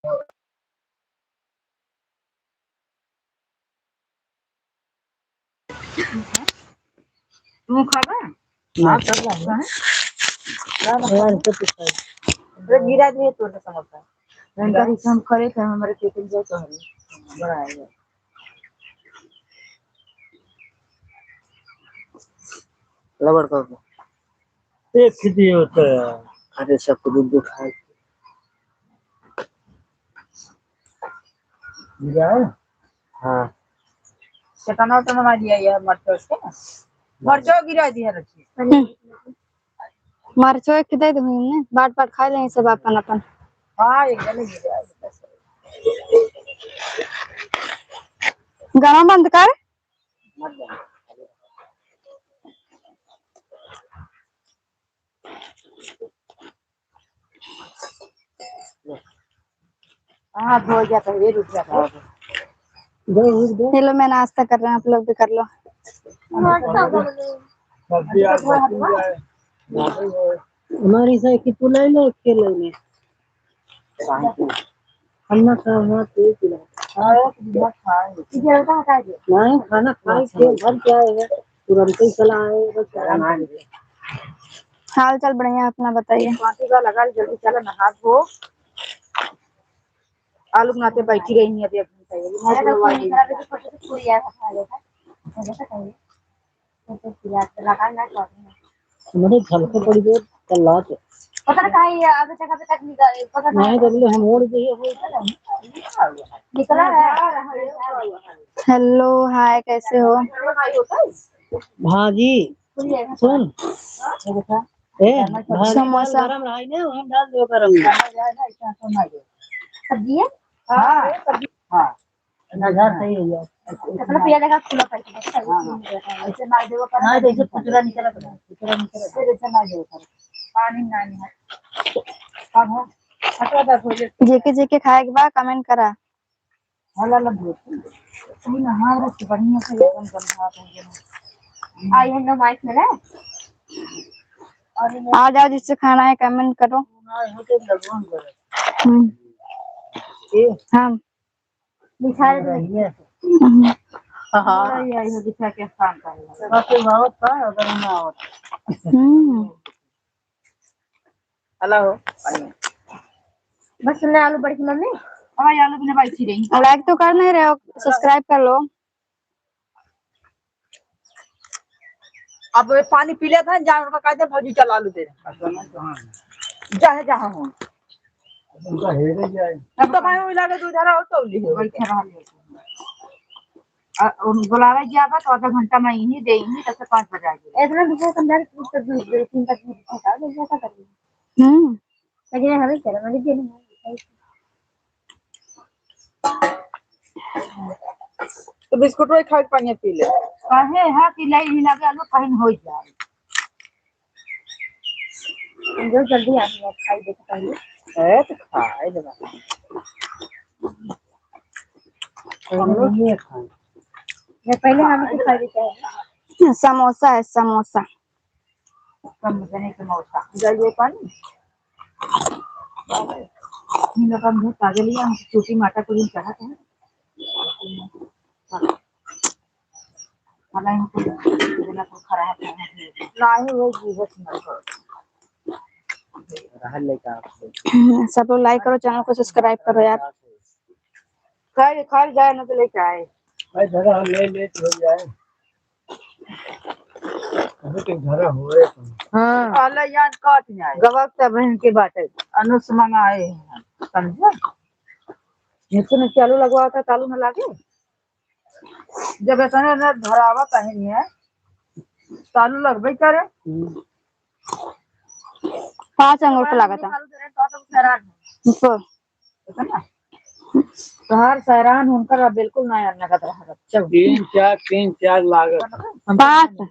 तुम खाबा हां सब लागा है यार तो गिरा दिए तो समझता इनका हम करे थे हमारे खेत में तो बड़ा है लबर कर एक खेती होता है अरे सब दूध खाए गिरा हाँ चटना तो बना दिया यार मरचो से मरचो गिरा दिया रखी मरचो एक दे दे हमने बाट बाट खा लें सब अपन अपन हां एक गले गिरा गाना बंद कर हां धो गया तो ये रुक जाता हेलो मैं नाश्ता कर रहे हैं आप लोग भी कर लो हमारी से कि तू ले लो के लेने खाना खाना तो किलो नहीं खाना खाए के घर क्या है तुरंत ही चला आए हाल चाल बढ़िया अपना बताइए पार्टी का लगा जल्दी चला नहा धो आलू बनाते बैठी रही नहीं अभी अपनी तैयारी मेरे घर को पड़ी दे चला के पता नहीं आगे जगह पे तक निकल पता नहीं तो हम मोड़ दिए निकला है हेलो हाय कैसे हो भाजी सुन ए भाजी समोसा गरम रही ने हम डाल दो गरम सब्जी है हां सब्जी हां नजर सही है यार अपना पिया लगा खुला पैसे ऐसे ना देव कर ना ऐसे कुचरा निकला कुचरा निकला ऐसे ना देव कर पानी ना नहीं अब हो अच्छा बस हो जाए जेके जेके खाए के बाद कमेंट करा हला लग सही ना हां रस बढ़िया से एकदम गंधा है आई हम ना माइक में ना और आ जाओ जिससे खाना है कमेंट करो ना होते लगन कर ए हाँ दिखा रही है हां ये आई दिखा के काम कर बस बहुत था अगर ना आवत हेलो बस ने आलू बड़ी मम्मी हां आलू बने बैठी रही लाइक तो कर नहीं रहे हो सब्सक्राइब कर लो अब पानी पी लिया था जान उनका कहते भौजी चला आलू दे जहां जहां हो उनका हेरे जाए अब तो भाई मिला के दूध रहा हो तो ली बैठे रहा उन बुलावे गया बा तो आधा घंटा में यही देंगी 10 से 5 बजा के इतना दूसरा समझा के दूध 3 तक होता है जैसा कर लेकिन हमें चला मैं भी तो बिस्कुट में खा के पानी पी ले काहे है कि लाई हिला के आलू कहीं हो जाए जो जल्दी आ गया खाई दे पहले है तो खाए दे हम लोग ये खाए मैं पहले हम कुछ खा देते हैं समोसा है समोसा कम बने समोसा जाइए पानी इन लोग हम बहुत ताजे लिया हम छोटी माता को चढ़ा है हमें इनको देना तो खराब है ना ही वो जीवत ना करो रहल लेका सब लोग लाइक करो चैनल को सब्सक्राइब करो यार खैर जाए ना तो लेके आए भाई जगह हम ले हो जाए अबे के घर हो रे हां अल्लाह याद काट जाए गवक बहन के बाटे अनुसमन आए समझे नीचे में चालू लगवा था चालू में लागे जब ऐसा ना धरावा कहीं है चालू लगबे करे 5 अंगूर लगा था तो हर सहरान उनका बिल्कुल ना आने का रहा 3 4 लागत 5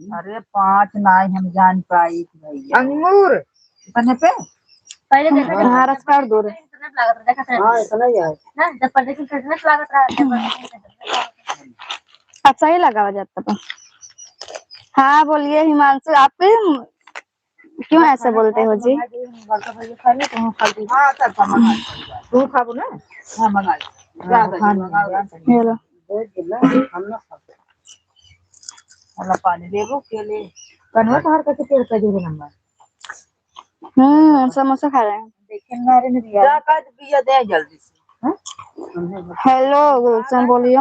अरे 5 ना हम जान पाई भैया अंगूर कितने पे पहले देखा हाँ रस कर दो रे हां इतना ही है ना जब पर देखिए कितने लागत रहा अच्छा ही लगा जाता था हाँ बोलिए हिमांशु आपके क्यों ऐसे बोलते हो जी? तू खाबो ना? हाँ मंगा ले। वाला पानी देबो केले कन्वा तोहर कैसे पेड़ कर दे नंबर समोसा खा रहे हैं। देखे मारे ने दिया जा का पिया दे जल्दी से हैं हेलो गुलशन बोलिए।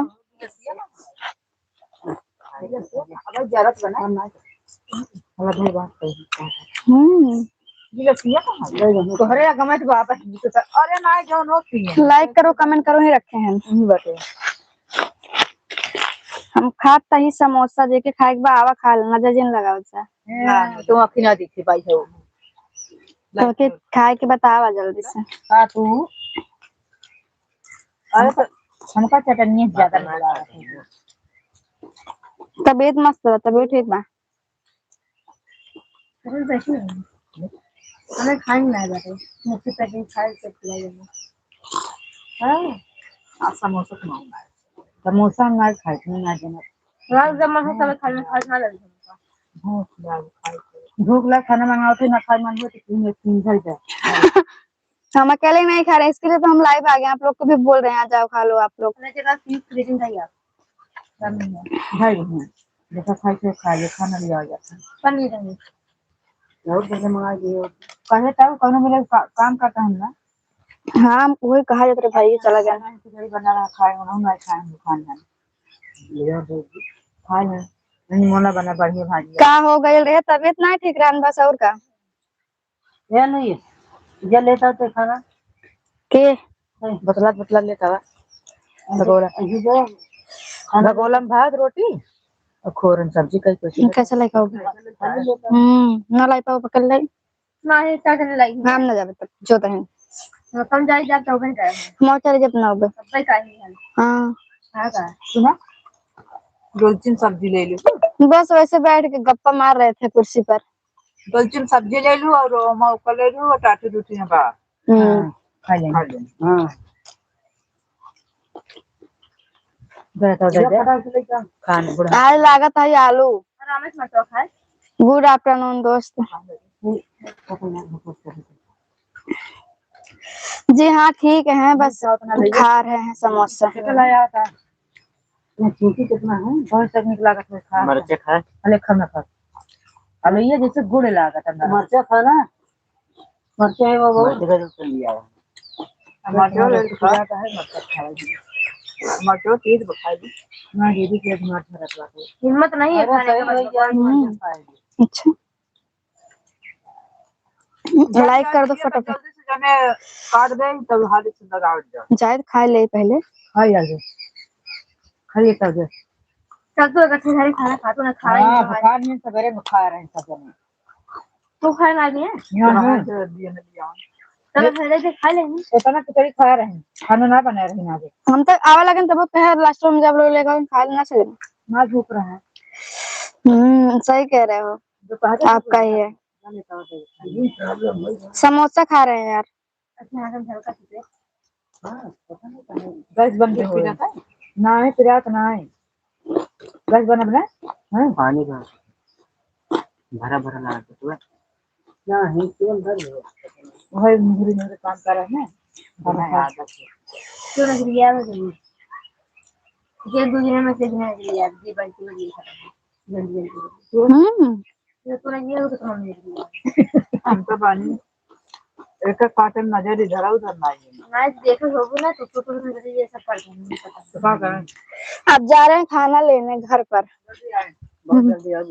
अगर जरूरत बना हमरा भाई बात कही ये पिया कहां तोहरे गमत वापस तो अरे ना जो नो पिए लाइक करो कमेंट करो ही रखे हैं नहीं बाटे हम खाता ही समोसा देके खाए के बा आवा खा लेना जजिन लगाओ चा तुम अखी ना दिखी पाई हो तो के खाए के बतावा जल्दी से। का तू अरे तो हमका चटनी ज्यादा लगा तबीयत मस्त है तबीयत ठीक बा। अरे वैसे हमें खाने ना जाते मुझसे पैकेट खाए से खिलाएंगे हां समोसा खाऊंगा समोसा ना खाए ना जाना रात जब मन होता है खाना ना लगे भूख लगा खाना मंगाओ थे ना खाए मन हो तो तीन घर जाए हम अकेले नहीं खा रहे हैं इसके लिए तो हम लाइव आ गए आप लोग को भी बोल रहे हैं आ जाओ खा लो आप लोग। मैंने जगह फीस क्रिएटिंग था यार भाई जैसा खाए तो खाए खाना लिया जाता है पनीर है बहुत जैसे मंगा दिए कहे तब कौन मेरे काम करता है ना हाँ हम वही कहा जाता है भाई चला गया खिचड़ी बना रहा खाए उन्होंने खाए दुकान में खाए नहीं मोला बना बढ़िया भाजी का हो गई रे तबीयत नहीं ठीक रहन बस और का ये नहीं ये लेता तो खाना के बतला बतला लेता भगोला में भात रोटी और खोरन सब्जी कई कुछ कैसे लाई पाओगे ना लाई पाओ पकड़ लाई नहीं चाटने लगी हम ना जावे तब जो तहन कम जाई जाता होगा क्या मोचा रे जब ना होबे सब का ही हां हां का सुना गोलचिन सब्जी ले लो बस वैसे बैठ के गप्पा मार रहे थे कुर्सी पर गोलचिन सब्जी ले लो और मौका ले लो और टाटी रोटी ना बा खा लेंगे हां खाने बुढ़ा आज लागत है आलू रामेश मत खाए गुड आफ्टरनून दोस्त। जी हाँ ठीक है बस खा रहे हैं समोसा लाया था चीटी कितना है बहुत तकनीक लागत में खा मिर्च खाए अरे खाना खा अब ये जैसे गुड़ लागत है मिर्च खाना मिर्च है वो बहुत जगह से लिया है मिर्च खाता है मिर्च खाएगी मिर्च तेज बखा दी ना दीदी के मिर्च रखवा दो हिम्मत नहीं है खाने का अच्छा लाइक कर दो फटाफट जल्दी से जाने काट दे तब हाथ से लगा दो जायद खा ले पहले खाई आगे खाइए तब सब तो अच्छे सारे खाना खाते ना खा रहे हैं बुखार में सवेरे बुखार है सब जने तो खाए ना दिए यहां से दिए ना दिया चलो पहले से खा लेंगे इतना खिचड़ी खा रहे हैं खाना ना बना रहे हैं आगे हम तक आवा लगन तब कहे लास्ट में जब लोग लेगा खा लेना चले ना भूख रहा है सही कह रहे हो आपका ही है समोसा खा रहे हैं यार गैस बन के हो जाता है ना है पिरात ना है गैस बना बना हां पानी का भरा भरा लगा के तो ना है तेल भर दो वही मुहरी में काम कर रहे हैं बना आदत क्यों नहीं लिया है ये दूसरे में से नहीं लिया ये बल्कि में लिया जल्दी ये तो नहीं है तो नहीं लिया हम तो पानी एक काटन नजर इधर उधर नहीं मैं देखो होगा ना तो नजर ये सब पड़ जाएंगे तो क्या करें आप जा रहे हैं खाना लेने घर पर बहुत जल्दी आ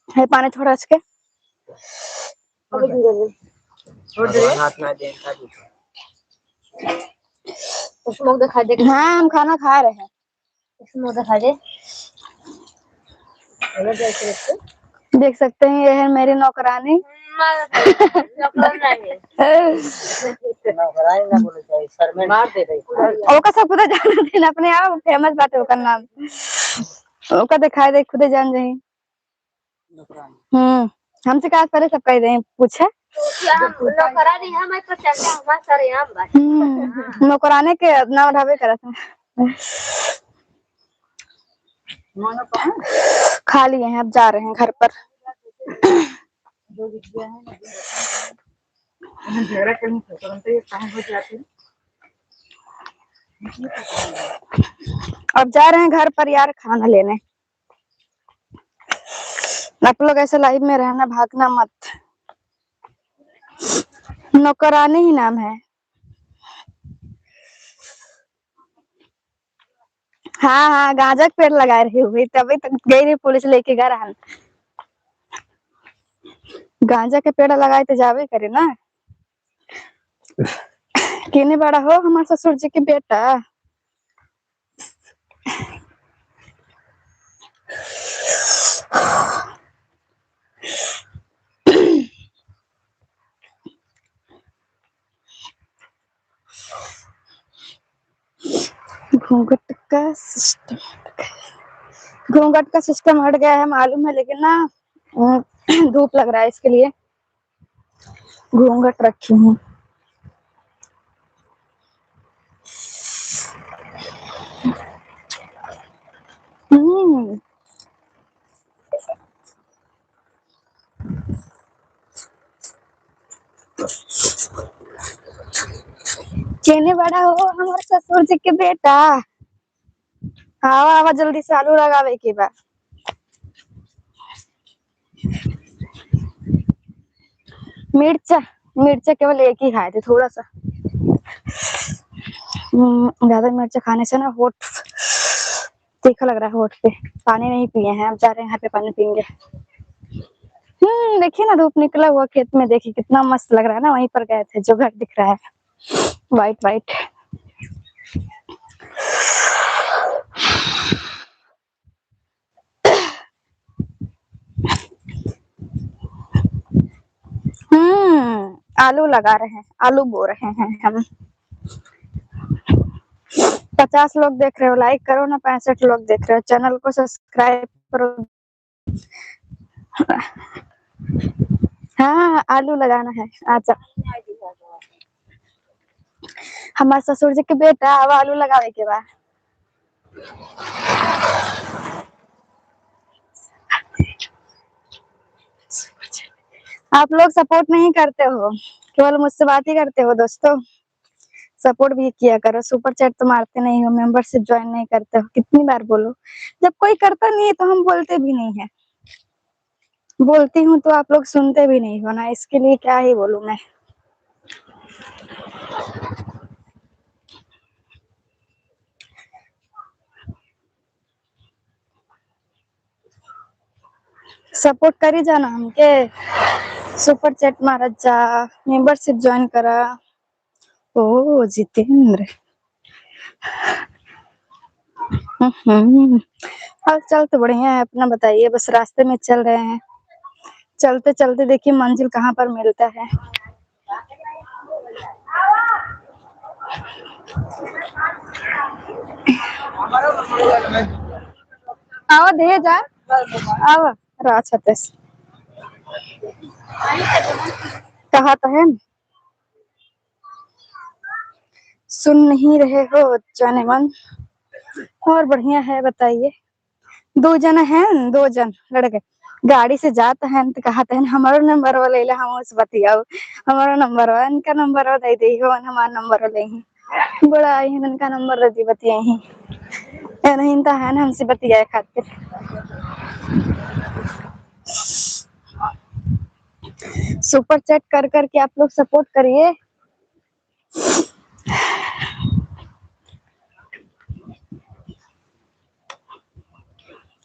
है पानी थोड़ा इसके छोड़ दे हाथ ना दे का उसमें दिखा दे हाँ हम खाना खा रहे हैं उसमें दिखा दे अगर जैसे देख सकते हैं ये है मेरी नौकरानी नौकरानी ना बोले चाहिए सर में मार दे रही ओका सब खुद जान दिन अपने आप फेमस बात है ओका नाम ओका दिखाई दे खुद जान जाए हमसे कहा करे सब कह दे पूछे नौकरानी है मैं तो चलता हूं सर यहां बात नौकरानी के नाम ढाबे करत है खा लिए हैं अब जा रहे हैं घर पर जो विद्या है ना, उन्हें झगड़ा करनी तो तुरंत ही कहाँ हो जाती है। अब जा रहे हैं घर पर यार खाना लेने। आप लोग ऐसे लाइव में रहना, भागना मत। नौकरानी ही नाम है। हाँ हाँ, गांजा के पेड़ लगा रही हुई, तभी तक गई रही पुलिस लेके घर आन। गांजा के पेड़ लगाए तो जावे करे ना। किने बड़ा हो हमारे ससुर जी के बेटा। घूंघट का सिस्टम, घूंघट का सिस्टम हट गया है मालूम है, लेकिन ना धूप लग रहा है, इसके लिए घूंघट रखी हूँ। चेने बड़ा हो हमारे ससुर जी के बेटा। आवा आवा जल्दी से आलू लगावे के बा। मिर्चा, मिर्चा केवल एक ही खाए थे, थोड़ा सा। ज्यादा मिर्चा खाने से ना होठ तीखा लग रहा है होठ पे। पानी नहीं पिए हैं, अब जा रहे हैं यहाँ पे पानी पियेंगे। देखिए ना धूप निकला हुआ खेत में, देखिए कितना मस्त लग रहा है ना। वहीं पर गए थे, जो घर दिख रहा है वाइट वाइट। आलू लगा रहे हैं, आलू बो रहे हैं हम। 50 लोग देख रहे हो, लाइक करो ना। 65 लोग देख रहे हो, चैनल को सब्सक्राइब करो। हाँ आलू लगाना है। अच्छा, हमारे ससुर जी के बेटा, अब आलू लगावे के बाद आप लोग सपोर्ट नहीं करते हो, केवल मुझसे बात ही करते हो। दोस्तों सपोर्ट भी किया करो, सुपर चैट तो मारते नहीं हो, मेंबरशिप ज्वाइन नहीं करते हो। कितनी बार बोलो, जब कोई करता नहीं है तो हम बोलते भी नहीं है। बोलती हूँ तो आप लोग सुनते भी नहीं हो ना, इसके लिए क्या ही बोलूं मैं। सपोर्ट करी जाना हमके, सुपर चैट मारा जा, मेंबरशिप ज्वाइन करा। ओ जितेंद्र, हाल चाल तो बढ़िया है, अपना बताइए। बस रास्ते में चल रहे हैं, चलते चलते देखिए मंजिल कहाँ पर मिलता है। आओ दे जा, आओ राक्षस कहा तो है। सुन नहीं रहे हो जाने मन। और बढ़िया है, बताइए। 2 जन है, 2 जन लड़के गाड़ी से जाते हैं तो कहते हैं हमारो नंबर वो ले ला, हम उस बतियाओ। हमारा नंबर वो, इनका नंबर वो दे दी हो, हमारा नंबर वो ले ही बड़ा आई है, इनका नंबर रदी बतियाई ही नहीं तो है ना हमसे बतियाए खातिर। सुपर चैट कर करके आप लोग सपोर्ट करिए।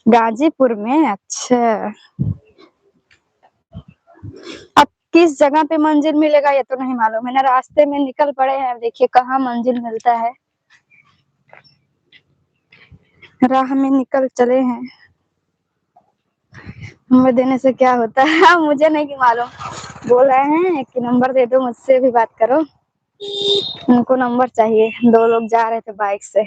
गाजीपुर में, अच्छा। अब किस जगह पे मंजिल मिलेगा ये तो नहीं मालूम है ना। रास्ते में निकल पड़े हैं, देखिए कहाँ मंजिल मिलता है। राह में निकल चले हैं। नंबर देने से क्या होता है मुझे नहीं मालूम। बोल रहे हैं कि नंबर दे दो, मुझसे भी बात करो। उनको नंबर चाहिए। 2 लोग जा रहे थे बाइक से।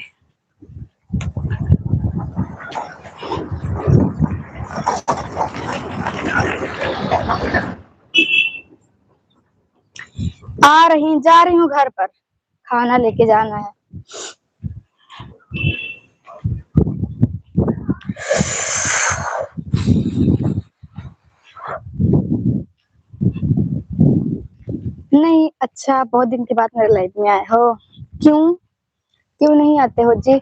जा रही हूँ घर पर, खाना लेके जाना है। नहीं, अच्छा बहुत दिन के बाद मेरे लाइफ में आए हो। क्यों क्यों नहीं आते हो जी?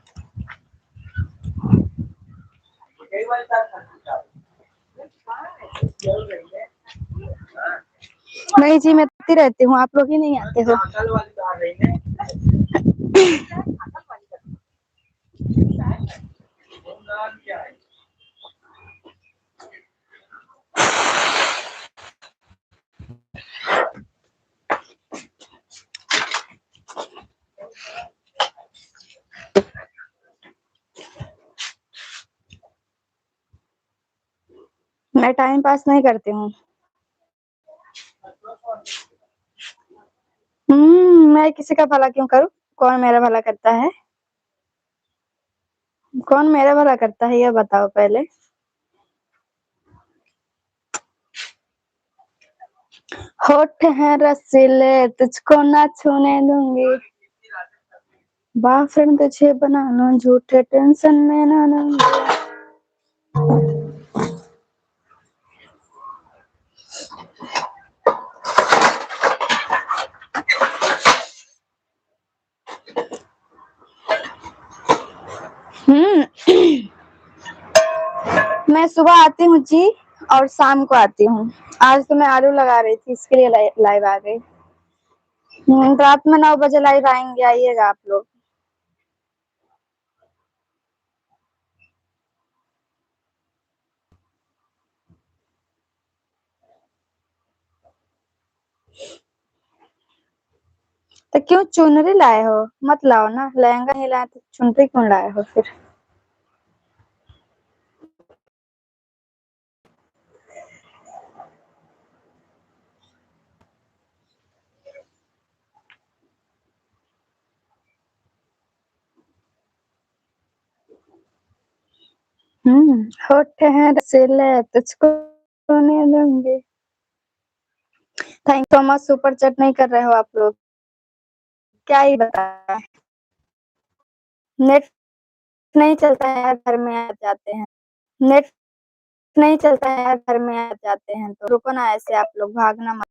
नहीं जी, मैं आती रहती हूँ, आप लोग ही नहीं आते हो। मैं टाइम पास नहीं करती हूँ। मैं किसी का भला क्यों करूँ? कौन मेरा भला करता है? कौन मेरा भला करता है, ये बताओ पहले। होठ हैं रसीले, तुझको ना छूने दूंगी। बॉयफ्रेंड तुझे बना लो, झूठे टेंशन में ना लूंगी। मैं सुबह आती हूँ जी और शाम को आती हूँ। आज तो मैं आलू लगा रही थी, इसके लिए लाइव आ गई। रात में 9 बजे लाइव आएंगे, आइएगा आप लोग। तो क्यों चुनरी लाए हो? मत लाओ ना, लहंगा नहीं लाए तो चुनरी क्यों लाए हो फिर? होठ हैं रसीले, तुझको छूने दूंगी। Thank you so much, super chat नहीं कर रहे हो आप लोग, क्या ही बताएं। नेट नहीं चलता है यार, घर में आ जाते हैं। नेट नहीं चलता है यार, घर में आ जाते हैं तो रुको ना, ऐसे आप लोग भागना मत।